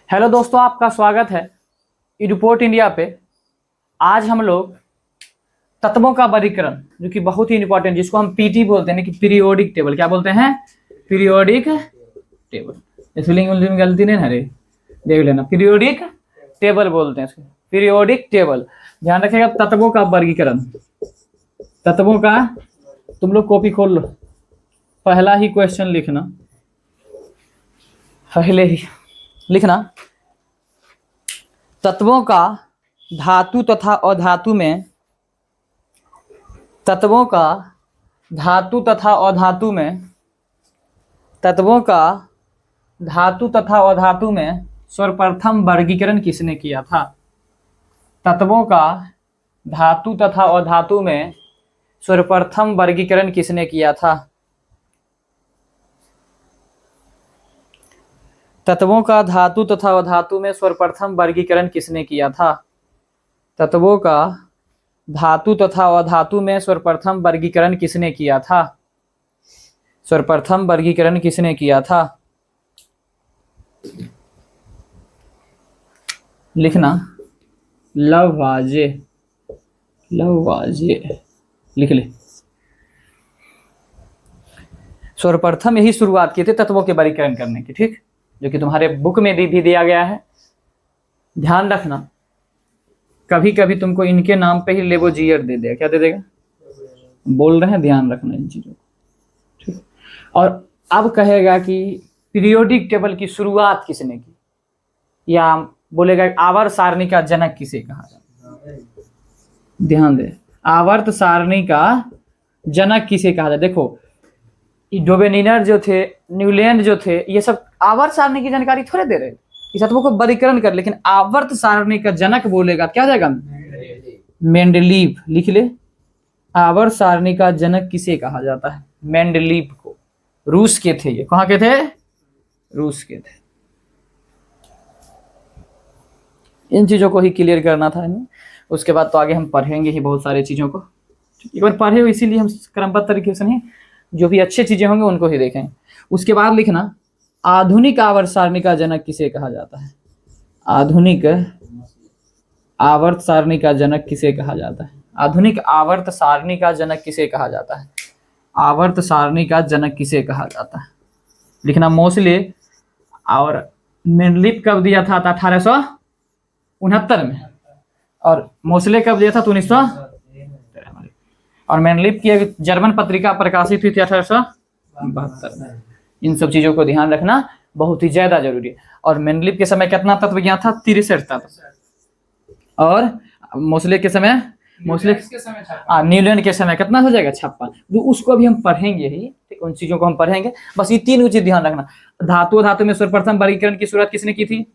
Hello दोस्तों, आपका स्वागत है रिपोर्ट इंडिया पे। आज हम लोग तत्वों का वर्गीकरण, जो कि बहुत ही इंपॉर्टेंट, जिसको हम पीटी बोलते हैं कि पीरियोडिक टेबल। क्या बोलते हैं? Periodic table. स्पेलिंग में गलती नहीं है रे, देख लेना। पीरियोडिक टेबल बोलते हैं इसको, पीरियोडिक टेबल। ध्यान रखिएगा, तत्वों का वर्गीकरण। तत्वों का, तुम लोग कॉपी खोल लो, पहला ही क्वेश्चन लिखना, पहले ही लिखना। तत्वों का धातु तथा अधातु में, तत्वों का धातु तथा अधातु में, तत्वों का धातु तथा अधातु में सर्वप्रथम वर्गीकरण किसने किया था? तत्वों का धातु तथा अधातु में सर्वप्रथम वर्गीकरण किसने किया था? तत्वों का धातु तथा अधातु में सर्वप्रथम वर्गीकरण किसने किया था? तत्वों का धातु तथा अधातु में सर्वप्रथम वर्गीकरण किसने किया था? सर्वप्रथम वर्गीकरण किसने किया था? लिखना, लवाजे, लवाजे लिख ले। सर्वप्रथम यही शुरुआत की थी तत्वों के वर्गीकरण करने की, ठीक, जो कि तुम्हारे बुक में भी दिया गया है। ध्यान रखना, कभी कभी तुमको इनके नाम पे ही लेवोजियर दे देगा। क्या दे देगा? बोल रहे हैं, ध्यान रखना इन चीजों को, ठीक। और अब कहेगा कि पीरियोडिक टेबल की शुरुआत किसने की, या बोलेगा आवर्त सारणी का जनक किसे कहा जाता है? ध्यान दे, आवर्त सारणी का जनक किसे कहा जाता है? देखो, डोबेनिनर जो थे, न्यूलैंड जो थे, ये सब आवर्त सारणी की जानकारी थोड़े दे रहे, इस तत्वों को वर्गीकरण कर। लेकिन आवर्त सारणी का जनक बोलेगा, क्या जाएगा? मेंडलीव। लिख ले, आवर्त सारणी का जनक किसे कहा जाता है? मेंडलीव को। रूस के थे ये। कहाँ के थे? रूस के थे। इन चीजों को ही क्लियर करना था हमें। उसके बाद तो आगे हम पढ़ेंगे ही बहुत सारी चीजों को। एक बार पढ़े हो, इसीलिए हम क्रमबद्ध तरीके से नहीं, जो भी अच्छी चीजें होंगी उनको ही देखें। उसके बाद लिखना, आधुनिक आवर्त सारणी का जनक किसे कहा जाता है? आधुनिक आवर्त सारणी का जनक किसे कहा जाता है? आधुनिक आवर्त सारणी का जनक किसे कहा जाता है? आवर्त सारणी का जनक किसे कहा जाता है? लिखना, मोसले। और मेंडलीव कब दिया था? 1869 में। और मोसले कब दिया था? 1913 में। और मेंडलीव की एक जर्मन पत्रिका प्रकाशित हुई थी 1872 में। इन सब चीजों को ध्यान रखना बहुत ही ज्यादा जरूरी है। और मेंडलीव के समय कितना तत्व ज्ञात था? 63 तत्व। और मोसले के समय, न्यूलैंड के समय कितना हो जाएगा? 56। तो उसको भी हम पढ़ेंगे ही, ठीक, उन चीजों को हम पढ़ेंगे। बस ये तीन चीज ध्यान रखना। धातु धातु में सर्वप्रथम वर्गीकरण की शुरुआत किसने की थी?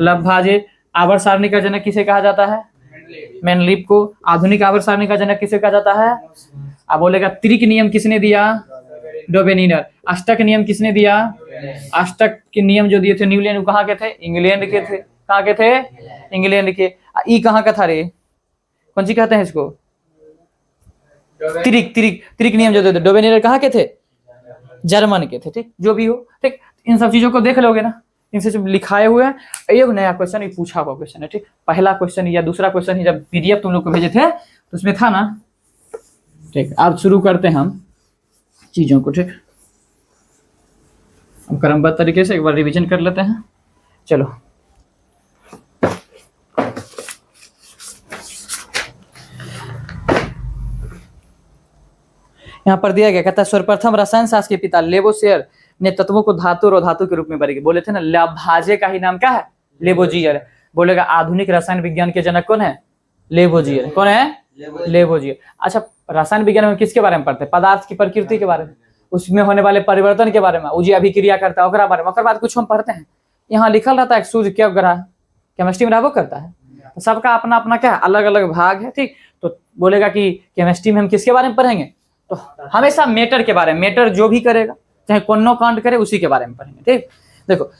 लब्भाजे। आवर्त सारणी का जनक किसे कहा जाता है? मेंडलीव को। आधुनिक आवर्त सारणी का जनक किसे कहा जाता है? अब बोलेगा त्रिक नियम किसने दिया? डोबेनिनर। अष्टक नियम किसने दिया? अष्टक के नियम जो दिए थे न्यूलैंड, कहाँ के थे? इंग्लैंड के थे। कहाँ के थे? इंग्लैंड के। ई कहाँ का था रे? कौन सी कहते हैं इसको? त्रिक। त्रिक त्रिक नियम जो थे डोबेनिनर कहाँ के थे? जर्मन के थे, ठीक। जो भी हो, ठीक, इन सब चीजों को देख लोगे ना, इनसे सब लिखाए हुए हैं। एक नया क्वेश्चन ही पूछा हुआ क्वेश्चन है, ठीक। पहला क्वेश्चन या दूसरा क्वेश्चन ही जब पीडीएफ तुम लोग को भेजे थे तो उसमें था ना, ठीक। अब शुरू करते हैं हम चीजों को, ठीक। हम क्रमबद्ध तरीके से एक बार रिवीजन कर लेते हैं। चलो, यहाँ पर दिया गया, कहता है सर्वप्रथम रसायन शास्त्र के पिता लेवोसियर ने तत्वों को धातु और धातु के रूप में वर्गीकृत। बोले थे ना, लभाजे का ही नाम क्या है? लेवोजियर। बोलेगा आधुनिक रसायन विज्ञान के जनक कौन है? लेवोजियर। कौन है? लेवोजियर। अच्छा, रसायन विज्ञान में किसके बारे में पढ़ते हैं? पदार्थ की प्रकृति के बारे में, उसमें होने वाले परिवर्तन के बारे में, उजी अभिक्रिया करता है ओकरा बारे में। ओकर बाद कुछ हम पढ़ते हैं, यहाँ लिखल रहता है सूर्य क्या ग्रह केमिस्ट्री में रहबो करता है। तो सबका अपना अपना क्या है? अलग अलग भाग है, ठीक। तो बोलेगा कि केमिस्ट्री में हम किसके बारे में पढ़ेंगे? तो हमेशा मेटर के बारे में, मेटर जो भी करेगा, चाहे कोनो कांड करे, उसी के बारे में पढ़ेंगे, ठीक। देखो,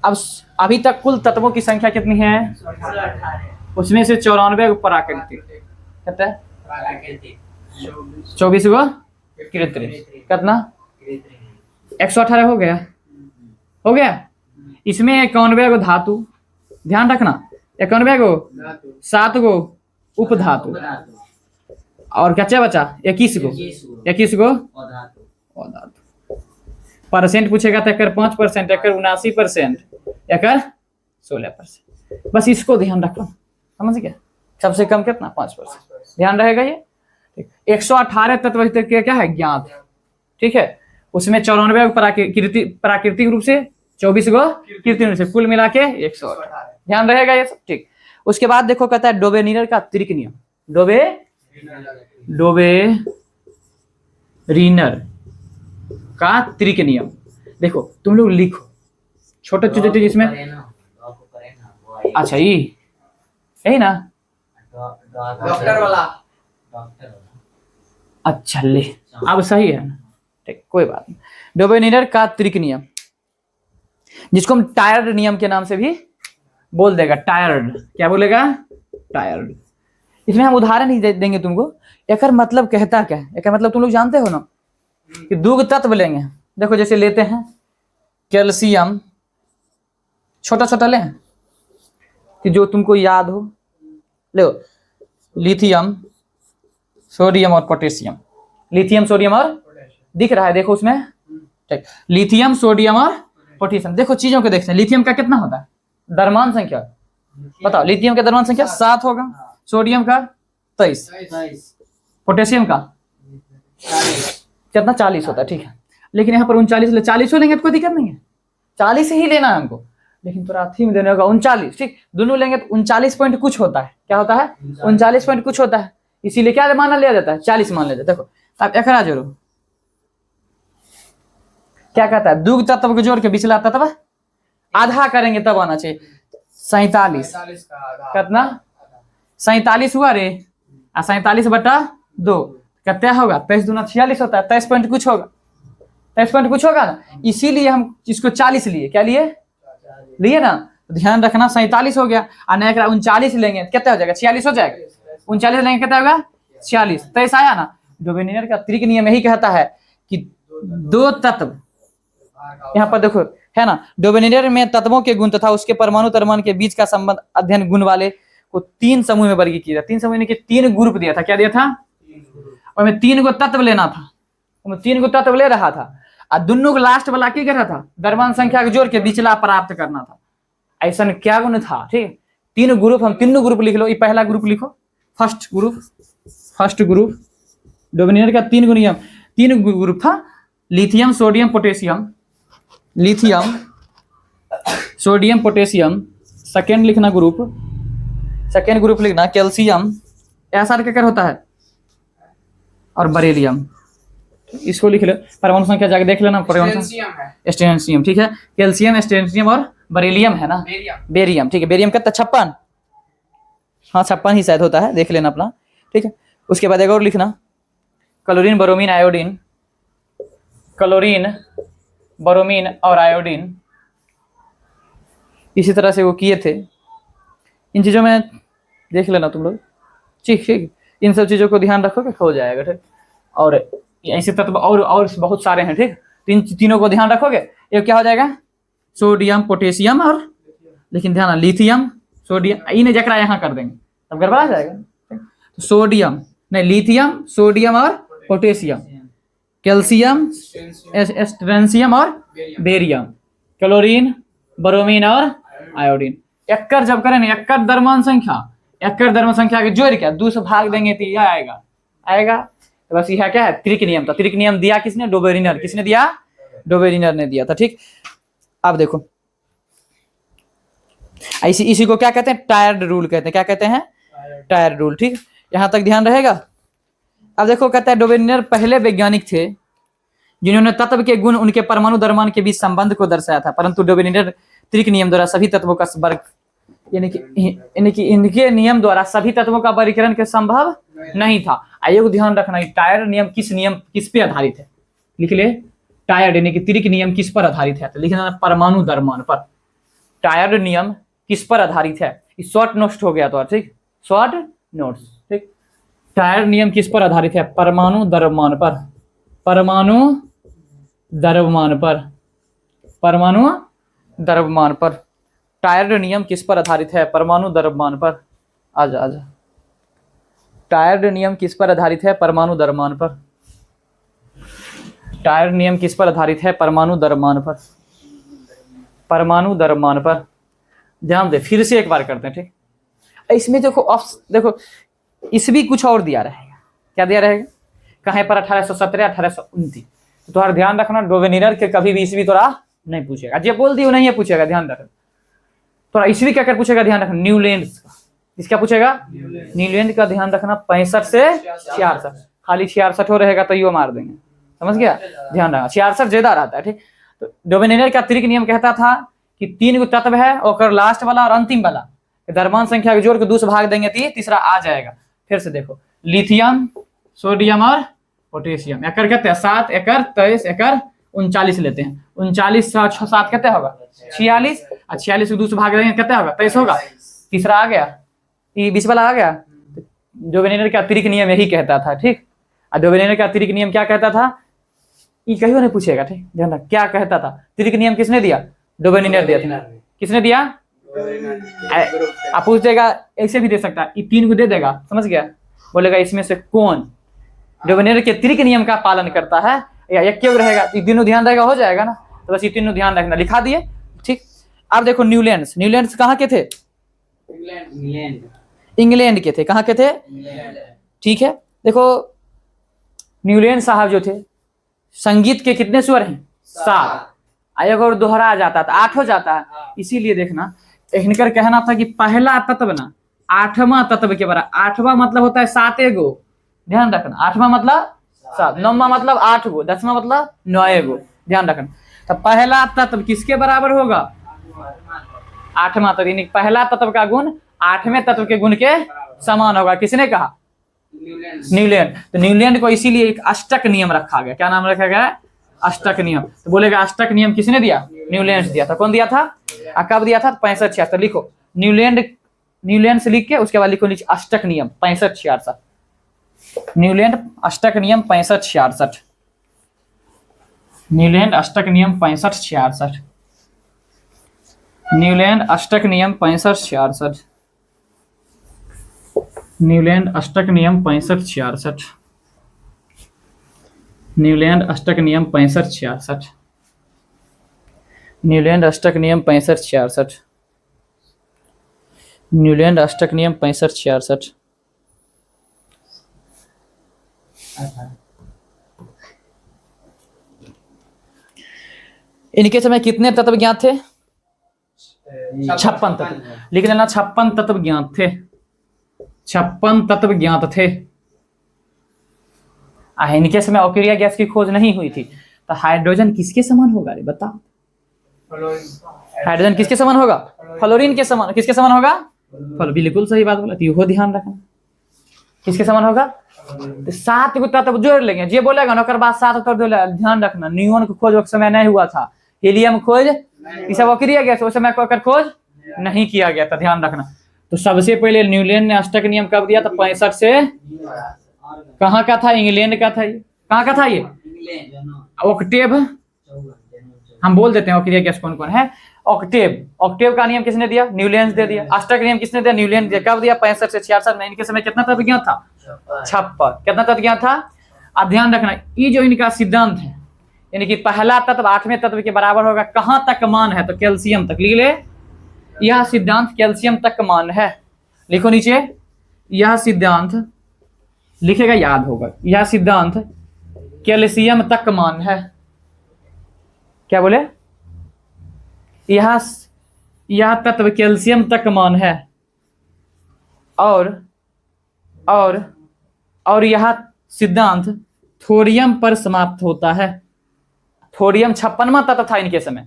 अब अभी तक कुल तत्वों की संख्या कितनी है? उसमें से 94 प्राकृतिक, कहते हैं 24 गो कृत्रिम। कितना? 118 हो गया, हो गया। इसमें 91 गो धातु, ध्यान रखना 91 गो, 7 गो उपधातु और क्या बचा 21 गो, 21 गो अधातु। परसेंट पूछेगा तो एकर 5%, एकर 79%, एकर 16%। बस इसको ध्यान रखना, समझ गया। सबसे कम कितना 5%, ध्यान रहेगा ये। 118 तत्व के क्या है ज्ञात, ठीक है। उसमें 94 प्राकृतिक रूप से, 24 गो कृत्रिम रूप से, कुल मिला के 118, ध्यान रहेगा ये सब, ठीक। उसके बाद देखो कहता है डोबेरिनर का त्रिक नियम, डोबेरिनर का त्रिक नियम। देखो तुम लोग लिखो छोटे छोटे इसमें, अच्छा यही ना डॉक्टर वाला, अच्छा ले अब सही है ना, ठीक कोई बात नहीं। डोबेरिनर का त्रिक नियम, जिसको हम टायर्ड नियम के नाम से भी बोल देगा, टायर्ड, क्या बोलेगा टायर्ड। इसमें हम उदाहरण ही देंगे तुमको। एकर मतलब कहता क्या है, एकर मतलब तुम लोग जानते हो ना कि दो तत्व लेंगे। देखो जैसे लेते हैं कैल्शियम, छोटा छोटा लें कि जो तुमको याद हो, लो लिथियम, सोडियम और पोटेशियम। लिथियम, सोडियम और दिख रहा है देखो उसमें, ठीक। लिथियम, सोडियम और पोटेशियम। देखो चीजों को देखते हैं, लिथियम का कितना होता है द्रव्यमान संख्या, बताओ। लिथियम का द्रव्यमान संख्या 7 होगा, सोडियम का 23, पोटेशियम का कितना 40 होता है, ठीक है। लेकिन यहाँ पर 39, 40 लेंगे तो कोई दिक्कत नहीं है, 40 ही लेना है हमको, लेकिन प्राथमिक देने होगा 39, ठीक। दोनों लेंगे तो 39 पॉइंट कुछ होता है, क्या होता है 39 पॉइंट कुछ होता है, इसीलिए क्या माना लिया जाता है 40 मान लिया जाता है। देखो अब एकरा जोड़ो, क्या कहता है दो तत्व को जोड़ के बिचला तत्व आधा करेंगे तब आना चाहिए 47, कितना 47 हुआ रे, 47/2 कितना होगा 23 दूना 46 होता है, 23 पॉइंट कुछ होगा, 23 पॉइंट कुछ होगा ना, इसीलिए हम इसको 40 लिए, क्या लिए ना। तो ध्यान रखना 47 हो गया, और नया 39 लेंगे कितना हो जाएगा 46 हो जाएगा, 39 लेंगे कितना होगा 46, 23 आया ना। डोबेरिनर का त्रिक नियम यही कहता है कि दो तत्व, यहाँ पर देखो है ना, डोबेरिनर में तत्वों के गुण तथा उसके परमाणु तरमान के बीच का संबंध अध्ययन गुण वाले को 3 समूह में वर्गीकृत किया। 3 समूह ने 3 ग्रुप दिया था, क्या दिया था, और में 3 गो तत्व लेना था, 3 गो तत्व ले रहा था, और दोनों को लास्ट वाला क्या कर रहा था द्रव्यमान संख्या को जोड़ के बिचला प्राप्त करना था। ऐसा क्या गुण था, ठीक। 3 ग्रुप, हम तीनों ग्रुप लिख लो, ये पहला ग्रुप लिखो, फर्स्ट ग्रुप डोबेरिनर का 3 नियम, 3 ग्रुप था, lithium, sodium, potassium, lithium, sodium, potassium. Second लिखना ग्रुप, सेकेंड ग्रुप लिखना कैल्शियम, ऐसा क्या होता है, और बरेलियम, इसको लिख लो। परमाणु संख्या जाके देख लेना, परमाणु स्ट्रोंशियम, ठीक है। कैल्शियम, स्ट्रोंशियम और बरेलियम है ना, बेरियम, ठीक है। बेरियम कितना 56, हाँ 56 ही शायद होता है, देख लेना अपना, ठीक है। उसके बाद एक और लिखना chlorine, bromine, iodine, chlorine, bromine और आयोडीन। इसी तरह से वो किए थे, इन चीजों में देख लेना तुम लोग, ठीक। इन सब चीजों को ध्यान रखोगे हो जाएगा, ठीक। और ऐसे तत्व और बहुत सारे हैं, ठीक। तीनों को ध्यान रखोगे, एक क्या हो जाएगा सोडियम, पोटेशियम और, लेकिन ध्यान लिथियम, सोडियम, इन्हें जकरा यहाँ कर देंगे तब गड़बड़ा जाएगा, तो सोडियम नहीं, लिथियम, सोडियम और पोटेशियम, कैल्शियम, स्ट्रोंशियम और बेरियम, क्लोरीन, ब्रोमीन और आयोडीन। एकर जब करें ना, एकर द्रव्यमान संख्या के जोड़ के 2 से भाग देंगे तो यह आएगा। तो बस यह क्या है त्रिक नियम था। त्रिक नियम दिया किसने, डोबेरिनर। किसने दिया, डोबेरिनर ने दिया था, ठीक। अब देखो इसी को क्या कहते हैं, टायर्ड रूल कहते हैं। क्या कहते हैं, टायर्ड रूल, ठीक। यहां तक ध्यान रहेगा। अब देखो कहता है डोबेरिनर पहले वैज्ञानिक थे जिन्होंने तत्व के गुण उनके परमाणु द्रव्यमान के बीच संबंध को दर्शाया था, परंतु डोबेरिनर त्रिक नियम द्वारा सभी तत्वों का वर्ग, यानी कि इनके नियम द्वारा सभी तत्वों का वर्गीकरण के संभव नहीं था। आयोग ध्यान रखना, टायर्ड नियम किस पे आधारित है, लिख ले। टायर्ड यानी कि त्रिक नियम किस पर आधारित है, तो लिखना परमाणु द्रव्यमान पर। टायर्ड नियम किस पर आधारित है, शॉर्ट नोट्स हो गया तो, ठीक, शॉर्ट नोट्स, ठीक। टायर्ड नियम किस पर आधारित है, परमाणु द्रव्यमान पर, परमाणु द्रव्यमान पर, परमाणु द्रव्यमान पर। टायर्ड नियम किस पर आधारित है? परमाणु द्रव्यमान पर। आजा आजा। टायर्ड नियम किस पर आधारित है? परमाणु द्रव्यमान पर। टायर्ड नियम किस पर आधारित है? परमाणु द्रव्यमान पर। परमाणु द्रव्यमान पर ध्यान दे, फिर से एक बार करते हैं, ठीक। इसमें देखो इस भी कुछ और दिया रहेगा। क्या दिया रहेगा? कहीं पर 1817 1829। तो तुम्हारा ध्यान रखना, डोवेनियर के कभी भी ईस्वी तोरा नहीं पूछेगा। जो बोल दियो नहीं पूछेगा, ध्यान रखना। थोड़ा ईस्वी क्या कर पूछेगा, ध्यान रखना। न्यूलैंड का, इसका पूछेगा न्यूलैंड का, ध्यान रखना। 65 से 66, खाली 66 हो रहेगा तो यो मार देंगे, समझ गया? ध्यान रखना 66 ज्यादा रहता है, ठीक। तो डोवेनियर का अतिरिक्त नियम कहता था कि 3 गो तत्व है और लास्ट वाला और अंतिम वाला द्रव्यमान संख्या के जोड़ के 2 से भाग देंगे तो तीसरा आ जाएगा। फिर से देखो, लिथियम, सोडियम और पोटेशियम। एकर कहते हैं 7, एकर 23, एकर 39 लेते हैं। 39 7 कहते होगा 46, और 46 को 2 से भाग देंगे कहते होगा 23 होगा। तीसरा आ गया, ये 20 वाला आ गया। डोवेनियर का अतिरिक्त नियम यही कहता था, ठीक। और डोवेनियर का अतिरिक्त नियम क्या कहता था, ये कहीं नहीं पूछेगा, ठीक। ध्यान रख, क्या कहता था? अतिरिक्त नियम किसने दिया? डोवेनियर दिया था। किसने दिया? आप पूछ देगा, ऐसे भी दे सकता है, ये 3 को दे देगा, समझ गया? बोलेगा इसमें से कौन डोवेनियर के अतिरिक्त नियम का पालन करता है, या एक क्यों रहेगा? ये तीनों ध्यान रहेगा, हो जाएगा ना। तो बस ये तीनों ध्यान रखना, लिखा दिए, ठीक। अब देखो न्यूलैंड कहाँ के थे? इंग्लैंड के थे। कहाँ के थे? ठीक है। देखो न्यूलैंड साहब जो थे, संगीत के कितने स्वर हैं? 7। एक और दोहरा जाता था 8 हो जाता है। इसीलिए देखना, इनकर कहना था कि पहला तत्व ना 8वां तत्व के बराबर। 8वां मतलब होता है 7 गो, ध्यान रखना। 8वां मतलब 7, 9वां मतलब 8 गो, 10वां मतलब 9 गो, ध्यान रखना। तो पहला तत्व किसके बराबर होगा? 8वां तत्व, यानी पहला तत्व का गुण 8वें तत्व के गुण के समान होगा। किसने कहा? न्यूलैंड। तो न्यूलैंड को इसीलिए एक अष्टक नियम रखा गया। क्या नाम रखा गया? अष्टक नियम। तो बोलेगा अष्टक नियम किसने दिया? न्यूलैंड दिया था। कौन दिया था? कब दिया था? 65 66। लिखो न्यूलैंड से लिख के उसके बाद लिखो नीचे अष्टक नियम 65 66। न्यूलैंड अष्टक नियम 65 66। न्यूलैंड अष्टक नियम 65 66। न्यूलैंड अष्टक नियम 65 66। न्यूलैंड अष्टक नियम 65 66। न्यूलैंड अष्टक नियम 65 66। न्यूलैंड अष्टक नियम 65 66। न्यूलैंड अष्टक नियम 65 66। इनके समय कितने तत्व ज्ञात थे? 56 तत्व। लिख लेना, 56 तत्व ज्ञात थे। 56 तत्व ज्ञात थे। इनके समय ऑक्यूरिया गैस की खोज नहीं हुई थी। तो हाइड्रोजन किसके समान होगा? रे बता, हाइड्रोजन किसके समान होगा? फ्लोरीन के समान। किसके समान होगा? बिल्कुल सही बात बोला, तो ध्यान रखना। किसके समान होगा? तो 7 को तत्व जोड़ लेंगे। जे बोलेगा ना बाद 7 तत्व ध्यान रखना। नियोन को खोज उस समय नहीं हुआ था, हीलियम खोज ये सब ऑक्यूरिया गैस उस समय खोज नहीं किया गया था, ध्यान रखना। तो सबसे पहले न्यूलैंड ने अष्टक नियम कब दिया था? 65 से। कहाँ का था? इंग्लैंड का था। ये कहाँ का था? ये ऑक्टेव। हम बोल देते हैं ऑक्यूरिया गैस कौन कौन है। ऑक्टेव का नियम किसने दिया? न्यूलैंड दे दिया। अष्टक नियम किसने दिया? न्यूलैंड दिया। कब दिया? 65 से 66 में। इनके समय कितना तत्व ज्ञात था? 56। कितना तत्व ज्ञात था? अब ध्यान रखना, ये जो इनका सिद्धांत है, यानी कि पहला तत्व 8वें तत्व के बराबर होगा। कहाँ तक मान है? तो कैल्शियम तक। लिख ले, यह सिद्धांत कैल्शियम तक मान है। लिखो नीचे, यह सिद्धांत लिखेगा, याद होगा। यह सिद्धांत कैल्शियम तक मान है। क्या बोले? यह तत्व कैल्शियम तक मान है। और यह सिद्धांत थोरियम पर समाप्त होता है। थोरियम 56वां तत्व था इनके समय,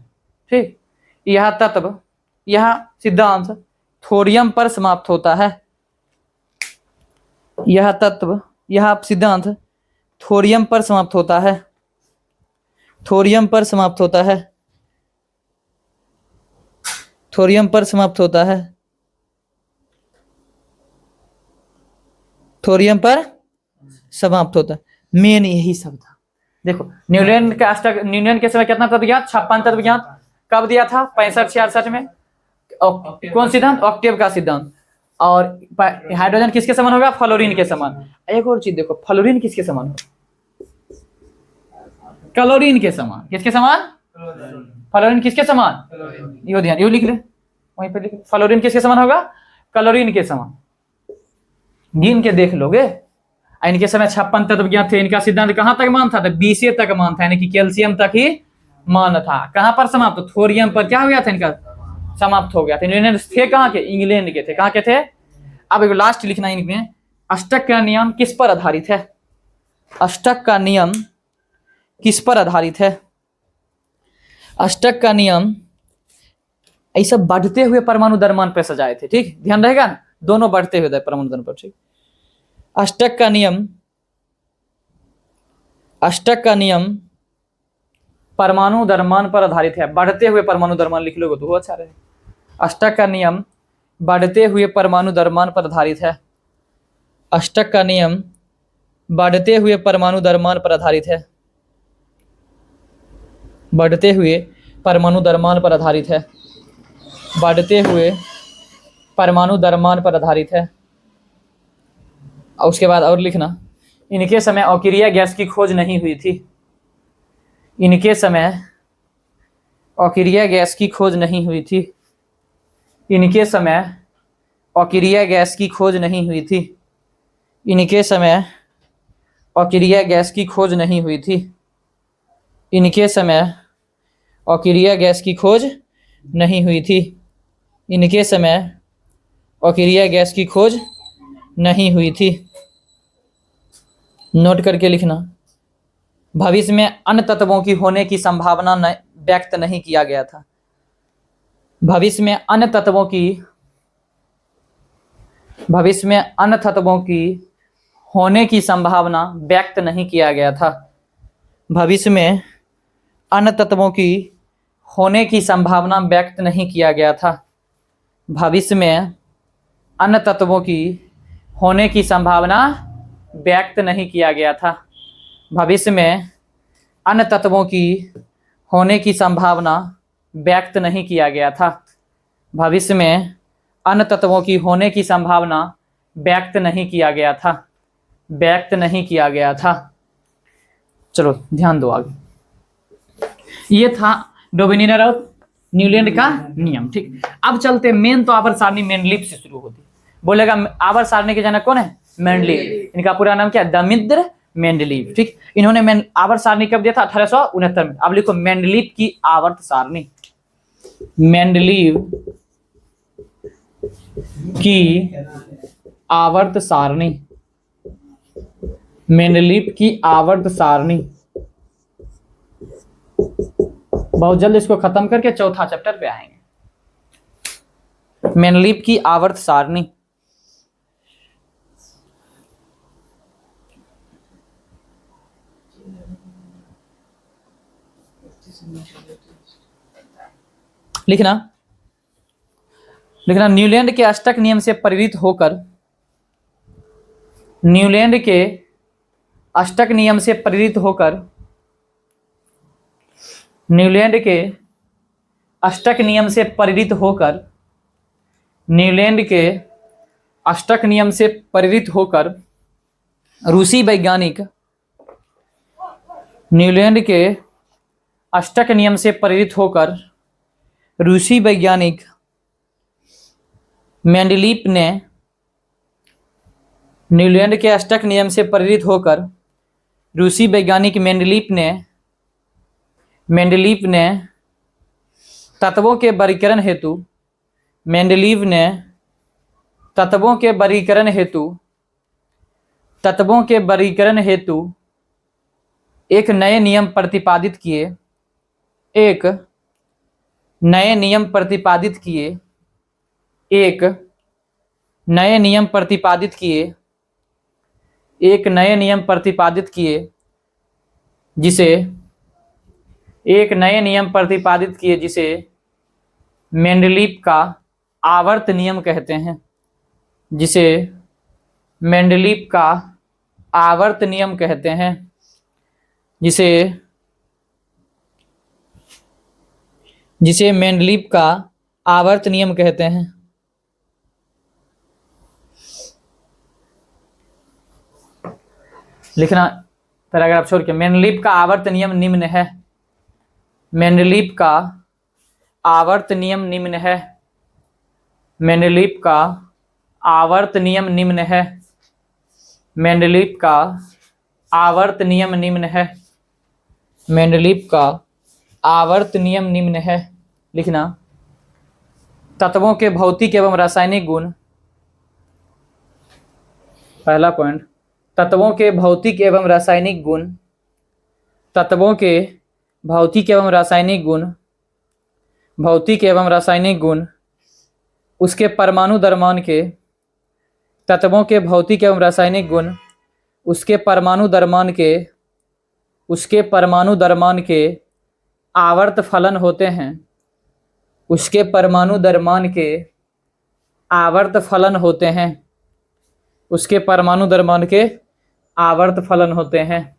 ठीक। यह सिद्धांत थोरियम पर समाप्त होता है। यह सिद्धांत थोरियम पर समाप्त होता है। थोरियम पर समाप्त होता है। थोरियम पर समाप्त होता है। थोरियम पर समाप्त होता है। मेन यही सब था। देखो न्यूलैंड के समय कितना तत्व ज्ञात? 56 तत्व ज्ञात। कब दिया था? 65-66 में। कौन सिद्धांत? ऑक्टेव का सिद्धांत। और हाइड्रोजन किसके समान होगा? फ्लोरीन के समान। एक और चीज देखो, फ्लोरीन किसके समान होगा? क्लोरीन के समान। किसके समान? फ्लोरीन किसके समान? यो ध्यान, यो लिख ले, वहीं पे लिख ले। फ्लोरीन किसके समान होगा? क्लोरीन के समान। गिन के देख लोगे। इनके समय 56 तत्व ज्ञात थे। इनका सिद्धांत कहां तक मान था? 20 तक मान था, यानी कि कैल्शियम तक ही मान था। कहां पर समाप्त? थोरियम पर क्या हो गया था? इनका समाप्त हो गया था। इन्होंने थे कहां के? इंग्लैंड के थे। कहां के थे? अब एक लास्ट लिखना है इनमें, अष्टक का नियम किस पर आधारित है? अष्टक का नियम किस पर आधारित है? अष्टक का नियम ऐसा बढ़ते हुए परमाणु द्रव्यमान पर सजाए थे। ठीक, ध्यान रहेगा ना, दोनों बढ़ते हुए परमाणु द्रव्यमान पर। ठीक, अष्टक का नियम, अष्टक का नियम परमाणु द्रव्यमान पर आधारित है। बढ़ते हुए परमाणु द्रव्यमान लिख लोगे तो अच्छा रहेगा। अष्टक का नियम बढ़ते हुए परमाणु द्रव्यमान पर आधारित है। अष्टक का नियम बढ़ते हुए परमाणु द्रव्यमान पर आधारित है। बढ़ते हुए परमाणु द्रव्यमान पर आधारित है। बढ़ते हुए परमाणु द्रव्यमान पर आधारित है। और उसके बाद और लिखना, इनके समय अकिरिया गैस की खोज नहीं हुई थी। इनके समय अकिरिया गैस की खोज नहीं हुई थी। इनके समय अकिरिया गैस की खोज नहीं हुई थी। इनके समय अकिरिया गैस की खोज नहीं हुई थी। इनके समय अकिरिया गैस की खोज नहीं हुई थी। इनके समय अकिरिया गैस की खोज नहीं हुई थी। नोट करके लिखना, भविष्य में अन्य तत्वों की होने की संभावना व्यक्त नहीं किया गया था। भविष्य में अन्य तत्वों की, भविष्य में अन्य तत्वों की होने की संभावना व्यक्त नहीं किया गया था। भविष्य में अन्य तत्वों की होने की संभावना व्यक्त नहीं किया गया था। भविष्य में अन्य तत्वों की होने की संभावना व्यक्त नहीं किया गया था। भविष्य में अन्य तत्वों की होने की संभावना व्यक्त नहीं किया गया था। भविष्य में अन्य तत्वों की होने की संभावना व्यक्त नहीं किया गया था। व्यक्त नहीं किया गया था। चलो ध्यान दो आगे। ये था डोबिनियर और न्यूलैंड का नियम। ठीक, अब चलते मेन। तो आवर्त सारणी मेंडलीव से शुरू होती। बोलेगा आवर्त सारणी के जनक कौन है? मेंडलीव। इनका पूरा नाम क्या है? दमित्र मेंडलीव। ठीक, इन्होंने आवर्त सारणी कब दिया था? 1869 में। अब लिखो मेंडलीव की आवर्त सारणी। मेंडलीव की आवर्त सारणी। मेंडलीव की आवर्त सारणी। बहुत जल्द इसको खत्म करके चौथा चैप्टर पे आएंगे। मेंडलीव की आवर्त सारणी। लिखना, लिखना, न्यूलैंड के अष्टक नियम से प्रेरित होकर, न्यूलैंड के अष्टक नियम से प्रेरित होकर, न्यूलैंड के अष्टक नियम से प्रेरित होकर, न्यूलैंड के अष्टक नियम से प्रेरित होकर रूसी वैज्ञानिक, न्यूलैंड के अष्टक नियम से प्रेरित होकर रूसी वैज्ञानिक मेंडलीव ने, न्यूलैंड के अष्टक नियम से प्रेरित होकर रूसी वैज्ञानिक मेंडलीव ने तत्वों के वर्गीकरण हेतु, मेंडलीव ने तत्वों के वर्गीकरण हेतु, तत्वों के वर्गीकरण हेतु एक नए नियम प्रतिपादित किए, एक नए नियम प्रतिपादित किए, एक नए नियम प्रतिपादित किए, एक नए नियम प्रतिपादित किए, जिसे एक नए नियम प्रतिपादित किए जिसे मेंडलीव का आवर्त नियम कहते हैं, जिसे मेंडलीव का आवर्त नियम कहते हैं, जिसे जिसे मेंडलीव का आवर्त नियम कहते हैं। लिखना पैराग्राफ छोड़ के। मेंडलीव का आवर्त नियम निम्न है। मेंडलीव का आवर्त नियम निम्न है। मेंडलीव का आवर्त नियम निम्न है। मेंडलीव का आवर्त नियम निम्न है। मेंडलीव का आवर्त नियम निम्न है। लिखना तत्वों के भौतिक एवं रासायनिक गुण। पहला पॉइंट, तत्वों के भौतिक एवं रासायनिक गुण। तत्वों के भौतिक एवं रासायनिक गुण। भौतिक एवं रासायनिक गुण उसके परमाणु द्रव्यमान के। तत्वों के भौतिक एवं रासायनिक गुण उसके परमाणु द्रव्यमान के। उसके परमाणु द्रव्यमान के आवर्त फलन होते हैं। उसके परमाणु द्रव्यमान के आवर्त फलन होते हैं। उसके परमाणु द्रव्यमान के आवर्त फलन होते हैं।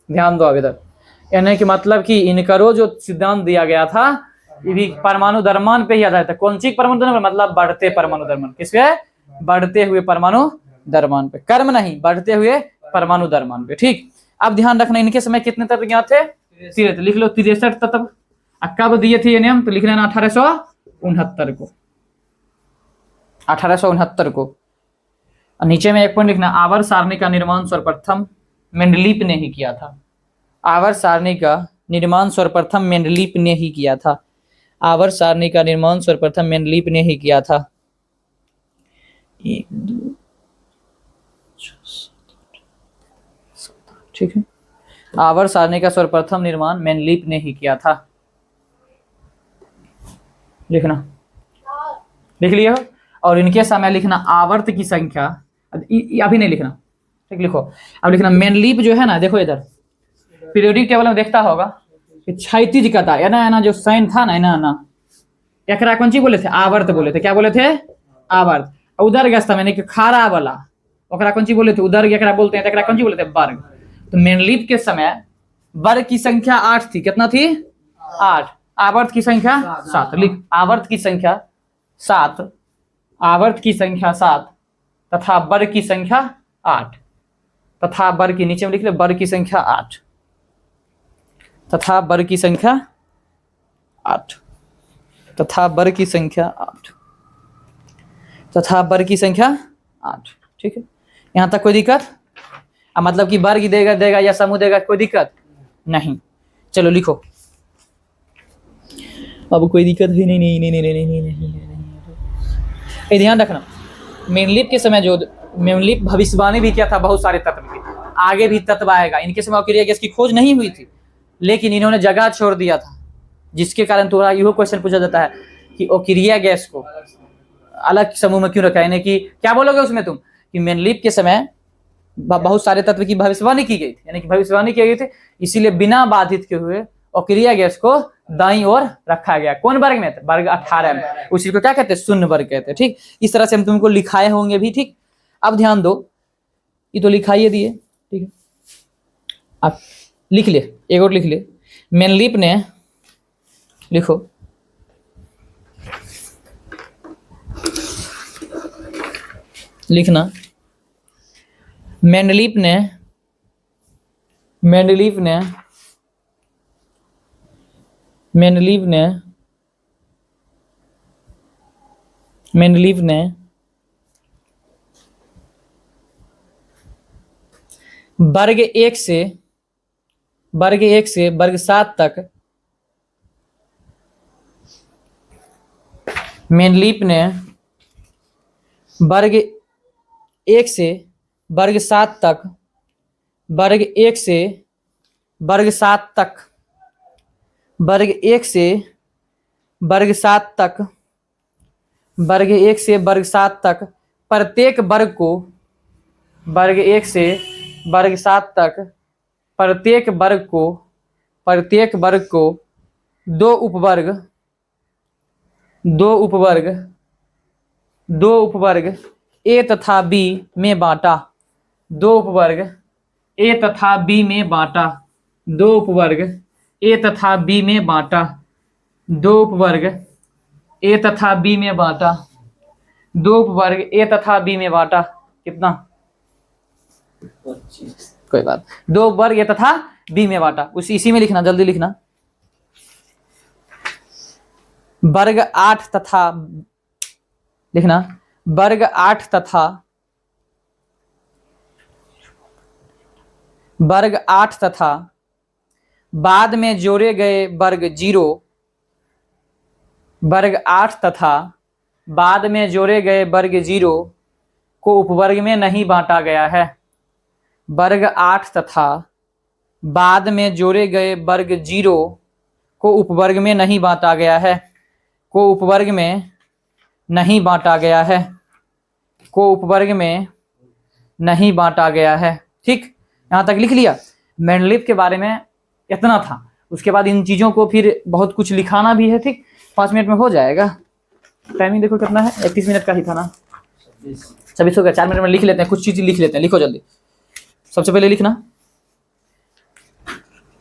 ध्यान दो अब इधर, यानी कि मतलब कि इनकरो जो सिद्धांत दिया गया था ये भी परमाणु द्रव्यमान पे ही आधारित है। कौन सी परमाणु द्रव्यमान, मतलब बढ़ते परमाणु द्रव्यमान। किस पे? बढ़ते हुए परमाणु द्रव्यमान पे, कर्म नहीं, बढ़ते हुए परमाणु द्रव्यमान पे। ठीक, अब ध्यान रखना इनके समय कितने तत्व ज्ञात थे? 63। लिख लो 63 तत्व। कब दिए थे ये नियम? तो लिख लेना 1869 को। 1869 को। नीचे में एक पॉइंट लिखना, आवर्त सारणी का निर्माण सर्वप्रथम मेंडलीव ने ही किया था। आवर्त सारणी का निर्माण सर्वप्रथम मेंडलीव ने ही किया था। आवर्त सारणी का निर्माण सर्वप्रथम मेंडलीव ने ही किया था। 1 2 ठीक है, आवर्त सारणी का सर्वप्रथम निर्माण मेंडलीव ने ही किया था। लिखना, लिख लिया। और इनके समय लिखना आवर्त की संख्या, अभी नहीं लिखना, ठीक, लिखो अब लिखना। मेंडलीव जो है ना, देखो इधर पीरियोडिक टेबल में देखता होगा कि क्षैतिज का था, है ना जो साइन था ना एकरा कौन चीज बोले थे? आवर्त बोले थे। क्या बोले थे? आवर्त। उदर गस्ता मैंने कि खारा वाला ओकरा कौन चीज बोले थे? उदर एकरा बोलते हैं। एकरा कौन चीज बोले थे? वर्ग। तो मेंडलीव के समय वर्ग की संख्या 8 थी। कितना थी? 8। आवर्त की संख्या 7। लिख, आवर्त की संख्या 7, आवर्त की संख्या 7 तथा वर्ग की संख्या 8 तथा वर्ग की, नीचे में लिख ले, वर्ग की संख्या 8 तथा वर्ग की संख्या 8 तथा वर्ग की संख्या 8 तथा वर्ग की संख्या 8। ठीक है, यहाँ तक कोई दिक्कत? मतलब कि वर्ग देगा या समूह देगा, कोई दिक्कत नहीं। चलो लिखो, अब कोई दिक्कत है? नहीं। ध्यान रखना, मेंडलीव के समय जो मेंडलीव भविष्यवाणी भी किया था बहुत सारे तत्व की, आगे भी तत्व आएगा। इनके समय अक्रिया गैस की खोज नहीं हुई थी, लेकिन इन्होंने जगह छोड़ दिया था, जिसके कारण थोड़ा यह क्वेश्चन पूछा जाता है कि अक्रिया गैस को अलग समूह में क्यों रखा है। यानी कि क्या बोलोगे उसमें तुम कि मेंडलीव के समय बहुत सारे तत्व की भविष्यवाणी की गई थी, यानी कि भविष्यवाणी की गई थी, इसीलिए बिना बाधित के हुए अक्रिया गैस को दाईं ओर रखा गया। कौन वर्ग में? वर्ग 18 में। उसी को क्या कहते हैं? शून्य वर्ग कहते हैं। ठीक, इस तरह से हम तुमको लिखाए होंगे भी। ठीक, अब ध्यान दो, ये तो लिखाइए दिए, ठीक है, आप लिख ले, एक और लिख ले। मेंडलीव ने, लिखो, लिखना, मेंडलीव ने मेंडलीव ने मेंडलीव ने मेंडलीव ने वर्ग 1 से वर्ग 7 तक, मेंडलीव ने वर्ग 1 से वर्ग 7 तक, वर्ग 1 से वर्ग 7 तक, वर्ग 1 से वर्ग 7 तक, वर्ग 1 से वर्ग 7 तक प्रत्येक वर्ग को, वर्ग 1 से वर्ग 7 तक प्रत्येक वर्ग को दो उपवर्ग ए तथा बी में बांटा। दो उपवर्ग ए तथा बी में बांटा। दो उपवर्ग ए तथा बी में बांटा। दो उपवर्ग ए तथा बी में बांटा, दो उपवर्ग ए तथा बी में बांटा कितना, 25। कोई बात, दो उपवर्ग ए तथा बी में बांटा, इसी में लिखना, जल्दी लिखना। वर्ग 8 तथा, लिखना वर्ग 8 तथा वर्ग 8 तथा बाद में जोड़े गए वर्ग 0, वर्ग 8 तथा बाद में जोड़े गए वर्ग 0 को उपवर्ग में नहीं बांटा गया है। वर्ग 8 तथा बाद में जोड़े गए वर्ग 0 को उपवर्ग में नहीं बांटा गया है, को उपवर्ग में नहीं बांटा गया है, को उपवर्ग में नहीं बांटा गया है। ठीक, यहाँ तक लिख लिया। मेंडलीव के बारे में इतना था, उसके बाद इन चीज़ों को फिर बहुत कुछ लिखाना भी है। ठीक, 5 मिनट में हो जाएगा। टाइमिंग देखो कितना है, 31 मिनट का ही था ना, 26 हो गया। 4 मिनट में लिख लेते हैं, कुछ चीज़ें लिख लेते हैं। लिखो जल्दी, सबसे पहले लिखना।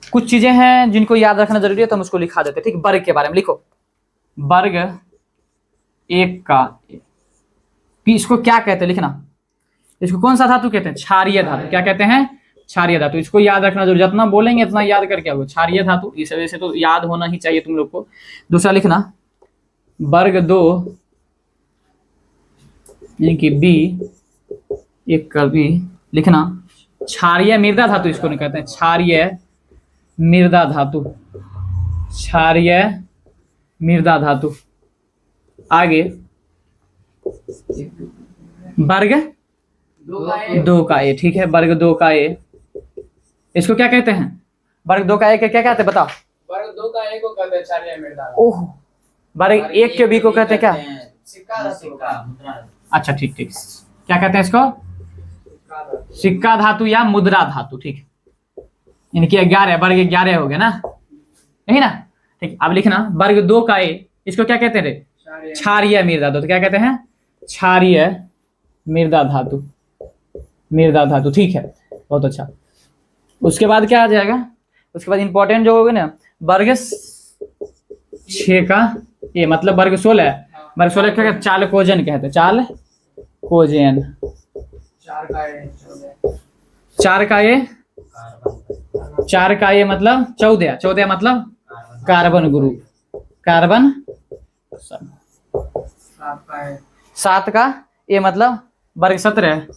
कुछ चीज़ें हैं जिनको याद रखना जरूरी है तो हम उसको लिखा देते हैं। ठीक, वर्ग के बारे में लिखो। वर्ग 1 का, इसको क्या कहते हैं लिखना, इसको कौन सा धातु कहते हैं, क्षारीय धातु। क्या कहते हैं, क्षारीय धातु। इसको याद रखना जरूरी, जितना बोलेंगे इतना याद करके आओगे। क्षारीय धातु, इस वजह से तो याद होना ही चाहिए तुम लोग को। दूसरा लिखना वर्ग 2 यानी कि बी, 1 का बी लिखना। क्षारीय मृदा धातु इसको नहीं कहते हैं, क्षारीय मृदा धातु, क्षारीय मृदा धातु। आगे वर्ग 2 का ए। ठीक है, वर्ग 2 का ए, इसको क्या कहते हैं, वर्ग 2 का ए के क्या कहते हैं बताओ। वर्ग 2 का ए को कहते हैं क्षारीय मृदा। ओह, वर्ग 1 के बी को कहते हैं क्या, सिक्का धातु। अच्छा ठीक ठीक, क्या कहते हैं इसको, सिक्का धातु या मुद्रा धातु। ठीक, इनकी 11, वर्ग 11 हो गया ना, यही ना। ठीक, अब लिखना वर्ग 2 का ए, इसको क्या कहते हैं रे, क्षारीय मृदा धातु। क्या कहते हैं, क्षारीय मृदा धातु, मृदा धातु। ठीक है, बहुत अच्छा। उसके बाद क्या आ जाएगा, उसके बाद इंपॉर्टेंट जो होगा ना, वर्ग 6 का ए मतलब वर्ग 16, वर्ग 16 क्या, चालकोजन कहते हैं, चालकोजन। 4 का ए, 4 का ए मतलब 14, 14 मतलब कार्बन ग्रुप, कार्बन। 7 का ए मतलब वर्ग 17,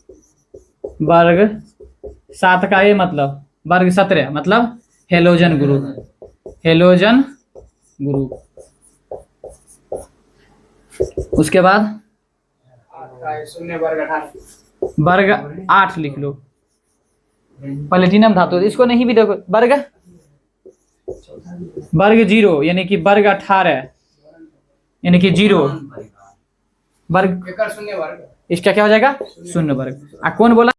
वर्ग 7 का ए मतलब वर्ग 17 मतलब हेलोजन ग्रुप, हेलोजन ग्रुप। उसके बाद वर्ग 8 लिख लो, प्लेटिनम धातु। इसको नहीं भी देखो, वर्ग 0 यानी कि वर्ग 18 यानी कि 0 वर्ग, इसका क्या हो जाएगा, शून्य वर्ग। कौन बोला